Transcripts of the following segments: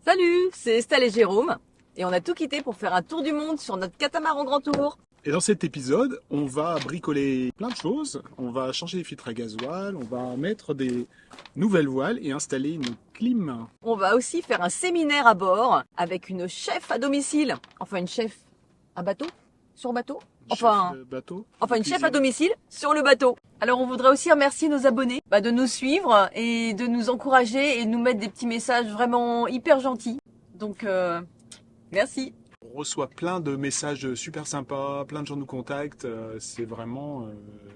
Salut, c'est Estelle et Jérôme et on a tout quitté pour faire un tour du monde sur notre catamaran grand tour. Et dans cet épisode, on va bricoler plein de choses. On va changer les filtres à gasoil, on va mettre des nouvelles voiles et installer une clim. On va aussi faire un séminaire à bord avec une chef à domicile. Enfin une chef à bateau, sur bateau. Enfin une chef à domicile sur le bateau. Alors on voudrait aussi remercier nos abonnés de nous suivre et de nous encourager et de nous mettre des petits messages vraiment hyper gentils. Donc merci. On reçoit plein de messages super sympas, plein de gens nous contactent, c'est vraiment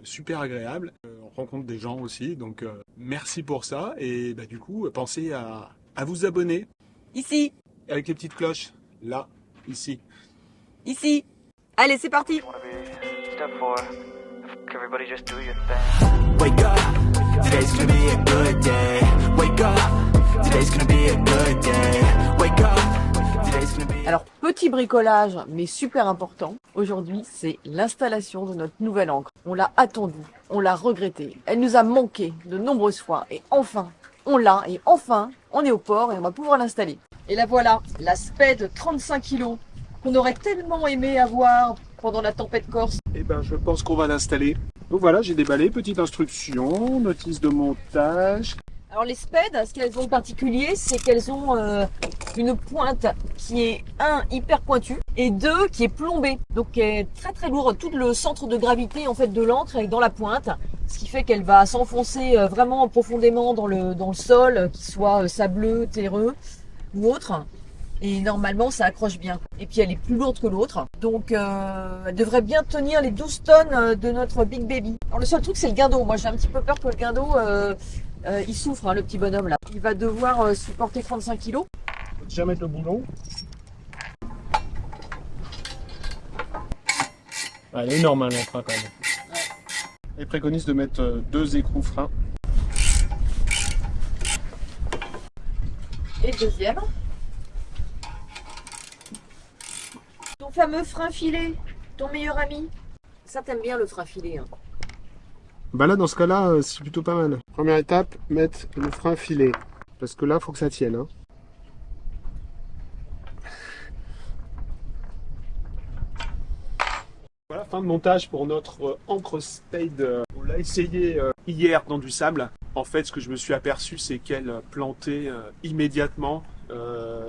super agréable. On rencontre des gens aussi, donc merci pour ça. Et du coup, pensez à vous abonner. Ici. Avec les petites cloches, là, ici. Ici. Allez, c'est parti. Wake up, today's gonna be a good day. Wake up, today's gonna be a good day. Wake up, today's gonna be. Alors, petit bricolage, mais super important. Aujourd'hui, c'est l'installation de notre nouvelle ancre. On l'a attendue, on l'a regrettée. Elle nous a manqué de nombreuses fois. Et enfin, on l'a. Et enfin, on est au port et on va pouvoir l'installer. Et la voilà, la Sped 35 kg qu'on aurait tellement aimé avoir pendant la tempête corse. Eh ben, je pense qu'on va l'installer. Donc voilà, j'ai déballé, petite instruction, notice de montage. Alors les Sped, ce qu'elles ont de particulier, c'est qu'elles ont une pointe qui est hyper pointue et deux qui est plombée, donc qui est très très lourde. Tout le centre de gravité en fait de l'encre est dans la pointe, ce qui fait qu'elle va s'enfoncer vraiment profondément dans le sol, qu'il soit sableux, terreux ou autre. Et normalement, ça accroche bien. Et puis, elle est plus lourde que l'autre. Donc, elle devrait bien tenir les 12 tonnes de notre Big Baby. Alors, le seul truc, c'est le guindeau. Moi, j'ai un petit peu peur que le guindeau, il souffre, le petit bonhomme, là. Il va devoir supporter 35 kilos. Faut déjà mettre le boulon. Elle est énorme, l'encre, quand même. Elle préconise de mettre 2 écrous freins. Et le deuxième. Ton fameux frein filet, ton meilleur ami. Ça, t'aimes bien le frein filet, hein. Là, dans ce cas-là, c'est plutôt pas mal. Première étape, mettre le frein filet. Parce que là, il faut que ça tienne. Hein. Voilà, fin de montage pour notre ancre Spade. On l'a essayé hier dans du sable. En fait, ce que je me suis aperçu, c'est qu'elle plantait immédiatement.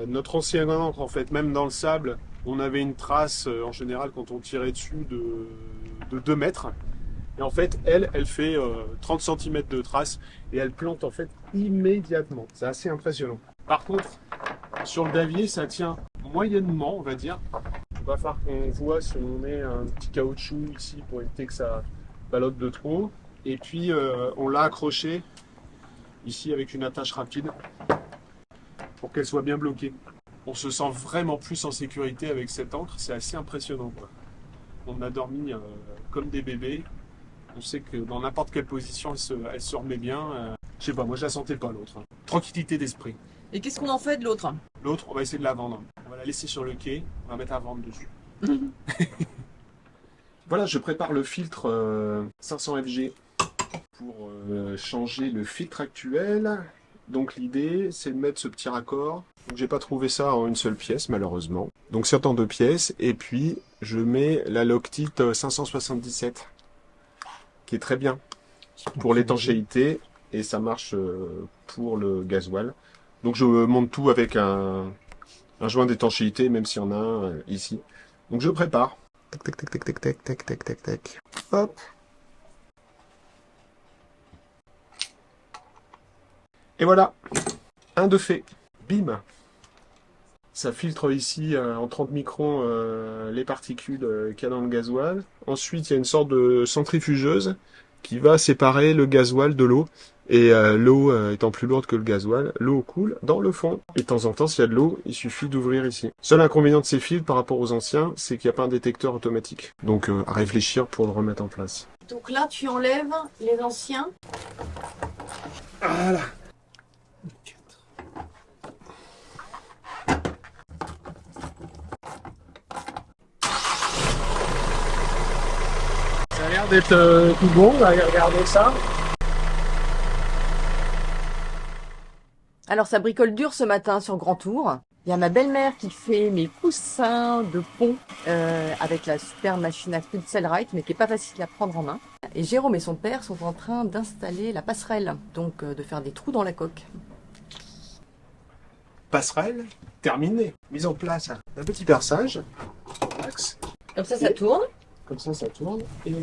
Notre ancienne ancre, en fait, même dans le sable, on avait une trace, en général, quand on tirait dessus, de 2 mètres. Et en fait, elle fait 30 cm de trace et elle plante, en fait, immédiatement. C'est assez impressionnant. Par contre, sur le davier, ça tient moyennement, on va dire. Il va falloir qu'on voit si on met un petit caoutchouc ici pour éviter que ça ballotte de trop. Et puis, on l'a accroché ici avec une attache rapide pour qu'elle soit bien bloquée. On se sent vraiment plus en sécurité avec cette encre, c'est assez impressionnant, quoi. On a dormi comme des bébés, on sait que dans n'importe quelle position elle se remet bien. Je sais pas, moi je la sentais pas l'autre. Hein. Tranquillité d'esprit. Et qu'est-ce qu'on en fait de l'autre? L'autre, on va essayer de la vendre. On va la laisser sur le quai, on va mettre à vendre dessus. Voilà, je prépare le filtre 500 FG pour changer le filtre actuel. Donc l'idée, c'est de mettre ce petit raccord. Donc j'ai pas trouvé ça en une seule pièce, malheureusement. Donc c'est en 2 pièces. Et puis, je mets la Loctite 577, qui est très bien pour l'étanchéité. Et ça marche pour le gasoil. Donc je monte tout avec un joint d'étanchéité, même s'il y en a un ici. Donc je prépare. Tac, tac, tac, tac, tac, tac, tac, tac, tac, tac. Hop. Et voilà, un de fait. Bim. Ça filtre ici en 30 microns les particules qu'il y a dans le gasoil. Ensuite, il y a une sorte de centrifugeuse qui va séparer le gasoil de l'eau. Et l'eau étant plus lourde que le gasoil, l'eau coule dans le fond. Et de temps en temps, s'il y a de l'eau, il suffit d'ouvrir ici. Seul inconvénient de ces fils par rapport aux anciens, c'est qu'il n'y a pas un détecteur automatique. Donc à réfléchir pour le remettre en place. Donc là, tu enlèves les anciens. Voilà. Ça a l'air d'être tout bon, on va regarder ça. Alors ça bricole dur ce matin sur Grand Tour. Il y a ma belle-mère qui fait mes coussins de pont avec la super machine à coudre Cellrite, mais qui est pas facile à prendre en main. Et Jérôme et son père sont en train d'installer la passerelle, donc de faire des trous dans la coque. Passerelle terminée. Mise en place un petit perçage. Axe. Comme ça tourne. Comme ça tourne. Et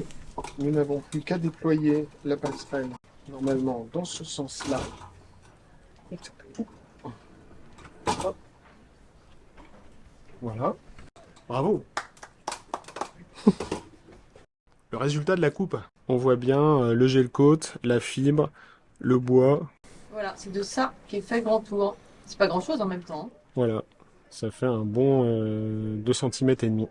nous n'avons plus qu'à déployer la passerelle normalement dans ce sens-là. Hop. Voilà. Bravo. Le résultat de la coupe. On voit bien le gel-coat, la fibre, le bois. Voilà, c'est de ça qu'est fait Grand Tour. C'est pas grand-chose en même temps. Hein. Voilà. Ça fait un bon 2 cm et demi.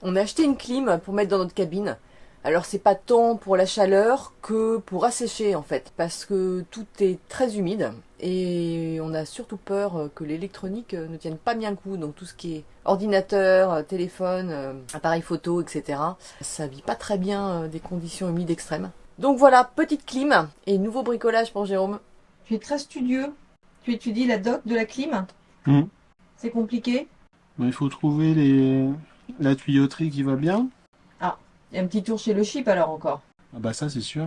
On a acheté une clim pour mettre dans notre cabine. Alors c'est pas tant pour la chaleur que pour assécher en fait, parce que tout est très humide et on a surtout peur que l'électronique ne tienne pas bien le coup. Donc tout ce qui est ordinateur, téléphone, appareil photo, etc. Ça vit pas très bien des conditions humides extrêmes. Donc voilà, petite clim et nouveau bricolage pour Jérôme. Tu es très studieux. Tu étudies la doc de la clim. C'est compliqué. Il faut trouver la tuyauterie qui va bien. Il y a un petit tour chez le chip alors encore. Ah bah ça c'est sûr.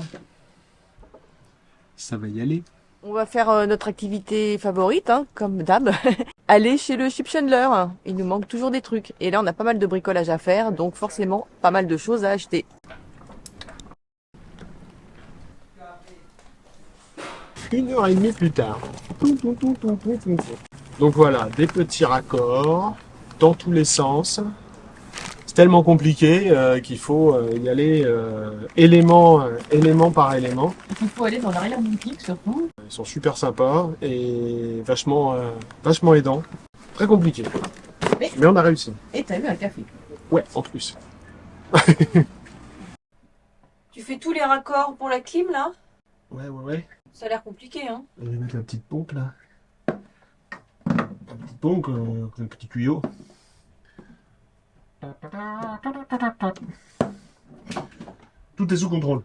Ça va y aller. On va faire notre activité favorite, hein, comme d'hab. Aller chez le chip chandler. Il nous manque toujours des trucs. Et là on a pas mal de bricolage à faire, donc forcément pas mal de choses à acheter. 1h30 plus tard. Donc voilà, des petits raccords dans tous les sens. C'est tellement compliqué qu'il faut y aller élément par élément. Il faut aller dans l'arrière-boutique surtout. Ils sont super sympas et vachement aidants. Très compliqué. Mais on a réussi. Et t'as eu un café. Ouais, en plus. Tu fais tous les raccords pour la clim là? Ouais. Ça a l'air compliqué hein. Je vais mettre la petite pompe là. La petite pompe, le petit tuyau. Tout est sous contrôle.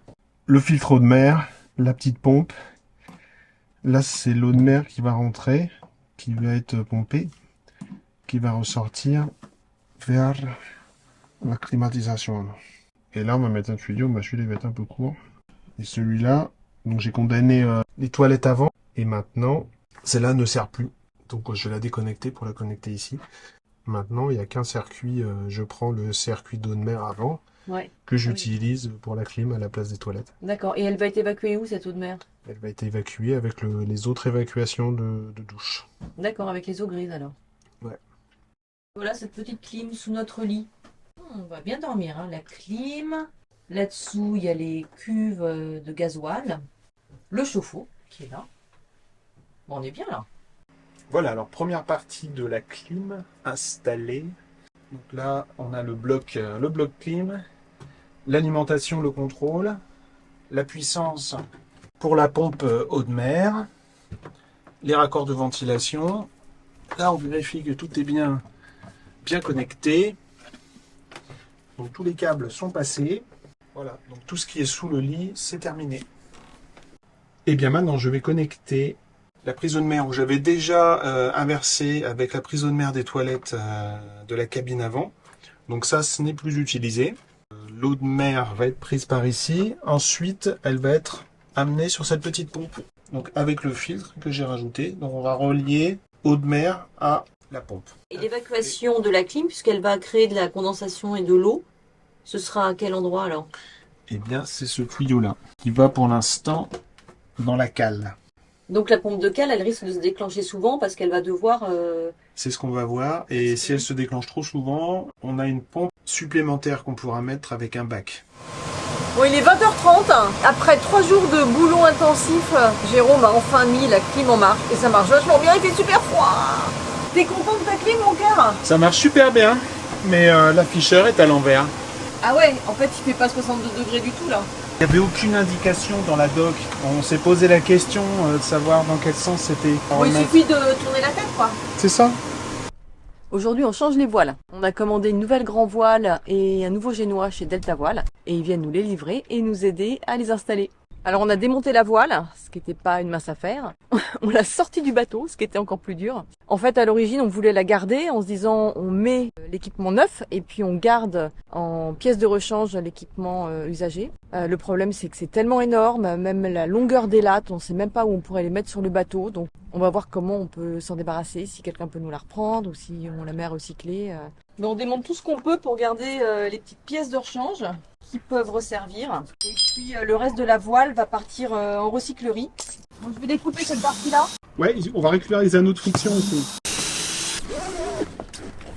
Le filtre eau de mer, la petite pompe. Là, c'est l'eau de mer qui va rentrer, qui va être pompée, qui va ressortir vers la climatisation. Et là, on va mettre un tuyau. Celui-là, il va être un peu court. Et celui-là, donc j'ai condamné les toilettes avant. Et maintenant, celle-là ne sert plus. Donc, je vais la déconnecter pour la connecter ici. Maintenant, il n'y a qu'un circuit. Je prends le circuit d'eau de mer avant, que j'utilise pour la clim à la place des toilettes. D'accord. Et elle va être évacuée où cette eau de mer? Elle va être évacuée avec les autres évacuations de douche. D'accord, avec les eaux grises alors. Ouais. Voilà cette petite clim sous notre lit. On va bien dormir, hein. La clim. Là-dessous, il y a les cuves de gasoil. Le chauffe-eau qui est là. Bon, on est bien là. Voilà, alors première partie de la clim installée. Donc là, on a le bloc clim, l'alimentation, le contrôle, la puissance pour la pompe eau de mer, les raccords de ventilation. Là, on vérifie que tout est bien connecté. Donc tous les câbles sont passés. Voilà, donc tout ce qui est sous le lit, c'est terminé. Et bien maintenant, je vais connecter la prise de mer où j'avais déjà inversé avec la prise de mer des toilettes de la cabine avant. Donc ça, ce n'est plus utilisé. L'eau de mer va être prise par ici. Ensuite, elle va être amenée sur cette petite pompe. Donc avec le filtre que j'ai rajouté. Donc on va relier eau de mer à la pompe. Et l'évacuation de la clim, puisqu'elle va créer de la condensation et de l'eau, ce sera à quel endroit alors? Eh bien, c'est ce tuyau-là qui va pour l'instant dans la cale. Donc la pompe de cale, elle risque de se déclencher souvent parce qu'elle va devoir... C'est ce qu'on va voir. Et si elle se déclenche trop souvent, on a une pompe supplémentaire qu'on pourra mettre avec un bac. Bon, il est 20h30. Après 3 jours de boulot intensif, Jérôme a enfin mis la clim en marche. Et ça marche vachement bien, il fait super froid. T'es content de ta clim, mon cœur? Ça marche super bien, mais l'afficheur est à l'envers. Ah ouais, en fait, il fait pas 62 degrés du tout, là. Il n'y avait aucune indication dans la doc. On s'est posé la question de savoir dans quel sens c'était. Bon, il suffit de tourner la tête, quoi. C'est ça. Aujourd'hui, on change les voiles. On a commandé une nouvelle grand voile et un nouveau génois chez Delta Voile. Et ils viennent nous les livrer et nous aider à les installer. Alors on a démonté la voile, ce qui n'était pas une mince affaire. On l'a sortie du bateau, ce qui était encore plus dur. En fait, à l'origine, on voulait la garder en se disant on met l'équipement neuf et puis on garde en pièces de rechange l'équipement usagé. Le problème, c'est que c'est tellement énorme, même la longueur des lattes, on ne sait même pas où on pourrait les mettre sur le bateau. Donc on va voir comment on peut s'en débarrasser, si quelqu'un peut nous la reprendre ou si on la met à recycler. Mais on démonte tout ce qu'on peut pour garder les petites pièces de rechange qui peuvent resservir. Et puis le reste de la voile va partir en recyclerie. Donc je vais découper cette partie-là. Ouais, on va récupérer les anneaux de friction aussi.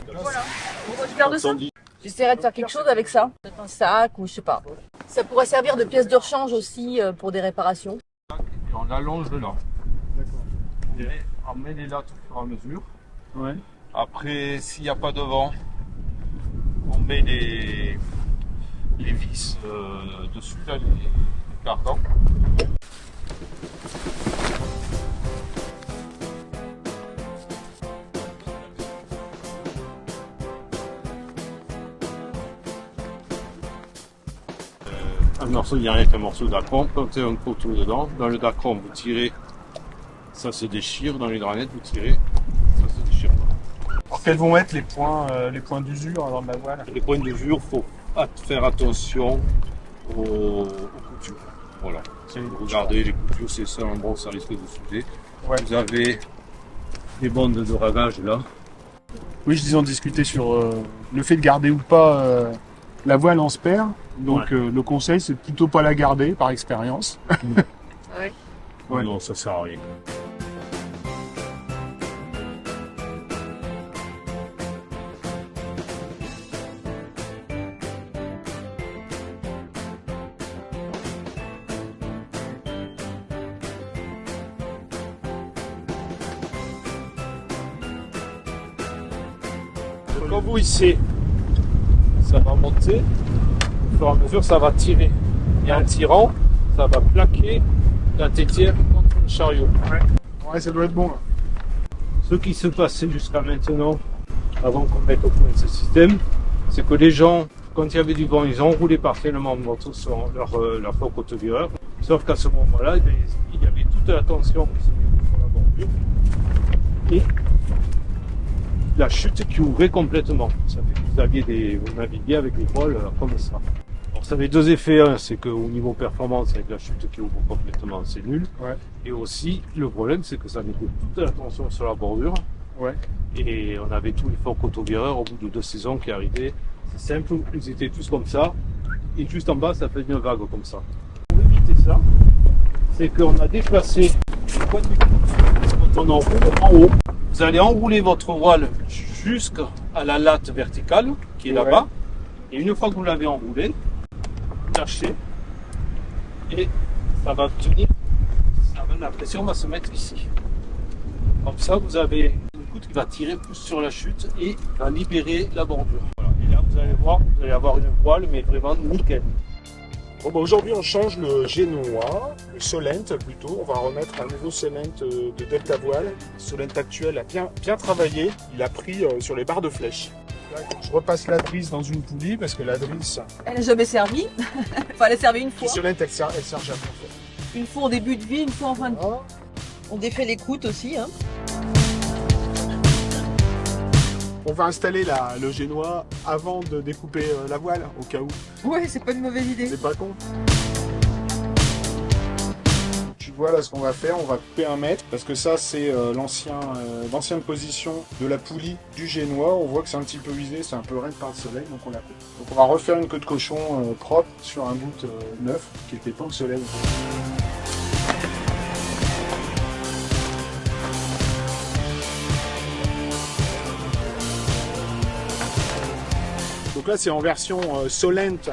Voilà. On va se garder ça. J'essaierai de faire quelque chose avec ça. Peut-être un sac ou je sais pas. Ça pourrait servir de pièce de rechange aussi pour des réparations. Et on allonge là. D'accord. Et on met les lattes au fur et à mesure. Ouais. Après, s'il n'y a pas de vent, on met les vis dessus, là, les cardans. Un morceau, il y a rien qu'un morceau d'acron, plantez un poteau dedans. Dans le d'acron, vous tirez, ça se déchire. Dans les dranettes, vous tirez, ça se déchire pas. Alors, quels vont être les points d'usure dans la voile? Les points d'usure, il faut faire attention aux coutures. Voilà. Regardez les coutures, c'est ça, en bon, ça risque de souder. Ouais. Vous avez des bandes de ragage là. Oui, je disais, on discutait sur le fait de garder ou pas la voile en spare. Donc le conseil, c'est plutôt pas la garder par expérience. Ouais. Ouais. Non, ça sert à rien. Quand vous hissez, ça va monter, au fur et à mesure ça va tirer. Et en tirant, ça va plaquer la tétière contre le chariot. Ouais, ça doit être bon. Là. Ce qui se passait jusqu'à maintenant, avant qu'on mette au point ce système, c'est que les gens, quand il y avait du vent, ils enroulaient partiellement leur faux autovireur. Sauf qu'à ce moment-là, il y avait toute la tension qui se mettait sur la bordure. Et la chute qui ouvrait complètement. Ça fait que vous naviguiez avec des voiles comme ça. Alors ça avait deux effets. Un, c'est qu'au niveau performance, avec la chute qui ouvre complètement, c'est nul. Ouais. Et aussi, le problème, c'est que ça mettait toute la tension sur la bordure. Ouais. Et on avait tous les forts cotovireurs au bout de 2 saisons qui arrivaient. C'est simple, ils étaient tous comme ça. Et juste en bas, ça fait une vague comme ça. Pour éviter ça, c'est qu'on a déplacé le point de vue. Quand on enroule en haut, vous allez enrouler votre voile jusqu'à la latte verticale qui est là-bas. Et une fois que vous l'avez enroulé, lâchez. Et ça va tenir. La pression va se mettre ici. Comme ça, vous avez une goutte qui va tirer plus sur la chute et va libérer la bordure. Voilà. Et là, vous allez voir, vous allez avoir une voile, mais vraiment nickel. Bon, bah, aujourd'hui, on change le génois, le Solent plutôt. On va remettre un nouveau Solent de Delta Voile. Le Solent actuel a bien travaillé. Il a pris sur les barres de flèche. Là, je repasse la drisse dans une poulie parce que la drisse, Elle n'a jamais servi. Enfin, elle a servi une le fois. Solent, elle sert jamais en fait. Une fois au début de vie, une fois en fin de vie. Voilà. On défait les croûtes aussi. Hein. On va installer le génois avant de découper la voile, au cas où. Ouais, c'est pas une mauvaise idée. C'est pas con. Tu vois là ce qu'on va faire, on va couper 1 mètre parce que ça c'est l'ancienne position de la poulie du génois. On voit que c'est un petit peu usé, c'est un peu raide par le soleil, donc on la coupe. Donc on va refaire une queue de cochon propre sur un bout neuf qui était pas au soleil. Donc là c'est en version Solent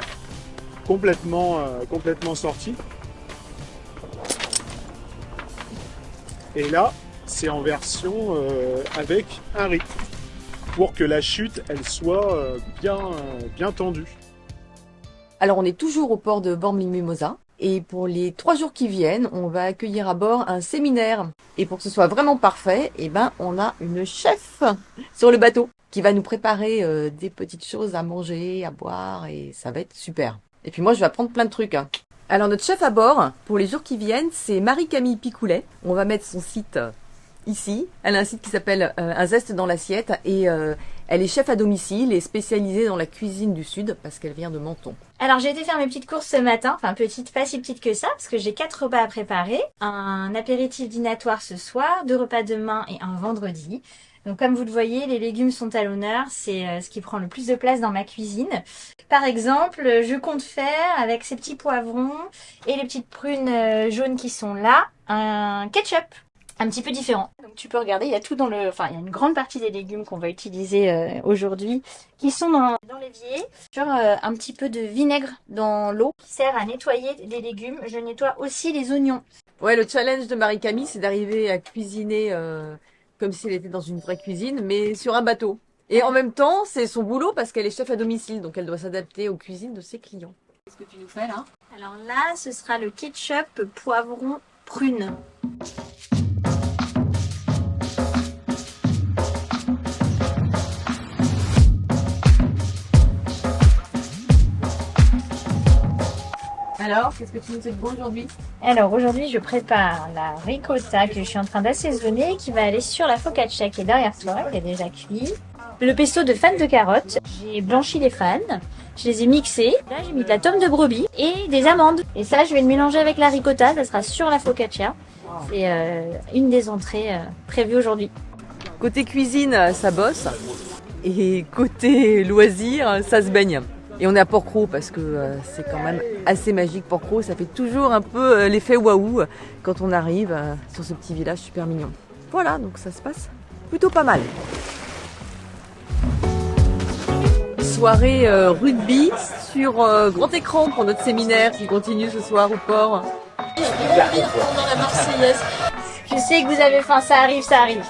complètement sortie. Et là c'est en version avec un rythme pour que la chute elle soit bien tendue. Alors on est toujours au port de Bormes-les-Mimosas. Et pour les 3 jours qui viennent, on va accueillir à bord un séminaire. Et pour que ce soit vraiment parfait, eh ben, on a une chef sur le bateau qui va nous préparer des petites choses à manger, à boire, et ça va être super. Et puis moi, je vais apprendre plein de trucs. Hein. Alors notre chef à bord, pour les jours qui viennent, c'est Marie-Camille Picoulet. On va mettre son site ici. Elle a un site qui s'appelle Un zeste dans l'assiette et elle est chef à domicile et spécialisée dans la cuisine du Sud parce qu'elle vient de Menton. Alors j'ai été faire mes petites courses ce matin, enfin petites, pas si petites que ça, parce que j'ai 4 repas à préparer. Un apéritif dînatoire ce soir, 2 repas demain et un vendredi. Donc comme vous le voyez, les légumes sont à l'honneur, c'est ce qui prend le plus de place dans ma cuisine. Par exemple, je compte faire avec ces petits poivrons et les petites prunes jaunes qui sont là, un ketchup un petit peu différent. Donc tu peux regarder, il y a tout dans le... Enfin, il y a une grande partie des légumes qu'on va utiliser aujourd'hui qui sont dans l'évier. Sur un petit peu de vinaigre dans l'eau qui sert à nettoyer les légumes. Je nettoie aussi les oignons. Ouais, le challenge de Marie-Camille, c'est d'arriver à cuisiner comme si elle était dans une vraie cuisine, mais sur un bateau. Et en même temps, c'est son boulot parce qu'elle est chef à domicile, donc elle doit s'adapter aux cuisines de ses clients. Qu'est-ce que tu nous fais là? Alors là, ce sera le ketchup poivron prune. Alors, qu'est-ce que tu nous fais de beau aujourd'hui? Alors aujourd'hui, je prépare la ricotta que je suis en train d'assaisonner qui va aller sur la focaccia qui est derrière toi, qui est déjà cuit. Le pesto de fanes de carottes. J'ai blanchi les fanes, je les ai mixés. Là, j'ai mis de la tome de brebis et des amandes. Et ça, je vais le mélanger avec la ricotta, ça sera sur la focaccia. C'est une des entrées prévues aujourd'hui. Côté cuisine, ça bosse. Et côté loisir, ça se baigne. Et on est à Port-Cros parce que c'est quand même assez magique Port-Cros. Ça fait toujours un peu l'effet waouh quand on arrive sur ce petit village super mignon. Voilà, donc ça se passe plutôt pas mal. Soirée rugby sur grand écran pour notre séminaire qui continue ce soir au port. Pendant la Marseillaise. Je sais que vous avez faim, ça arrive, ça arrive.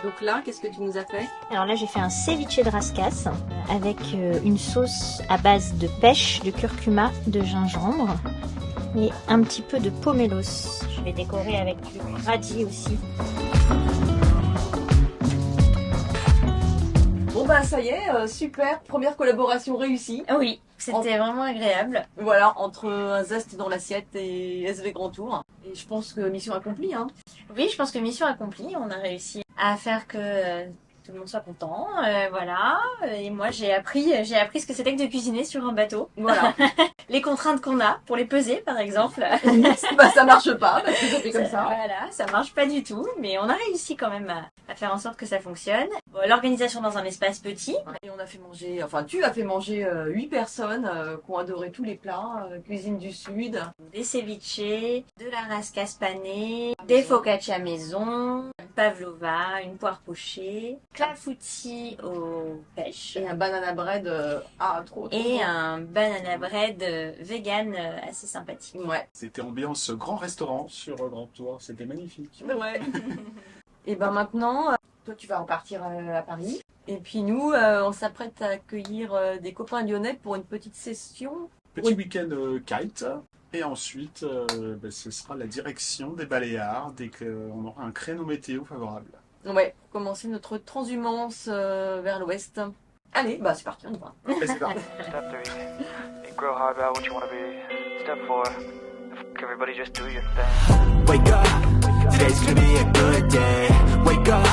Donc là, qu'est-ce que tu nous as fait? Alors là, j'ai fait un ceviche de rascasse avec une sauce à base de pêche, de curcuma, de gingembre et un petit peu de pomelos. Je vais décorer avec du radis aussi. Bon bah ça y est, super, première collaboration réussie. Ah oui, c'était vraiment agréable. Voilà, entre un zeste dans l'assiette et SV Grand Tour. Et je pense que mission accomplie, hein. Oui, je pense que mission accomplie. On a réussi à faire que tout le monde soit content. Voilà. Et moi, j'ai appris ce que c'était que de cuisiner sur un bateau. Voilà. Les contraintes qu'on a pour les peser, par exemple. Bah ça marche pas, parce que ça fait comme ça. Voilà, ça marche pas du tout. Mais on a réussi quand même à faire en sorte que ça fonctionne. Bon, l'organisation dans un espace petit. Et on a fait manger, enfin tu as fait manger 8 personnes qui ont adoré tous les plats, cuisine du Sud. Des ceviches, de la rascasse panée, des focaccia maison, une pavlova, une poire pochée, clafoutis aux pêches. Et un banana bread, trop. Et un banana bread vegan assez sympathique. Ouais. C'était ambiance grand restaurant sur Grand Tour, c'était magnifique. Ouais. Et ben maintenant, toi tu vas repartir à Paris. Et puis nous, on s'apprête à accueillir des copains lyonnais pour une petite session. Petit week-end kite. Et ensuite, ce sera la direction des Baléares dès qu'on aura un créneau météo favorable. Ouais, pour commencer notre transhumance vers l'ouest. Allez, bah c'est parti, on y va. Et c'est parti. Step 3, think real hard about what you want to be. Step 4, everybody just do your thing. Wake up, today's gonna be a good day. Wake up,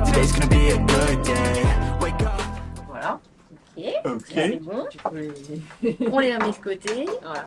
today's gonna be a good day. Wake up. Voilà. Ok. Ok. C'est bon. Tu peux les... On les met de côté. Voilà.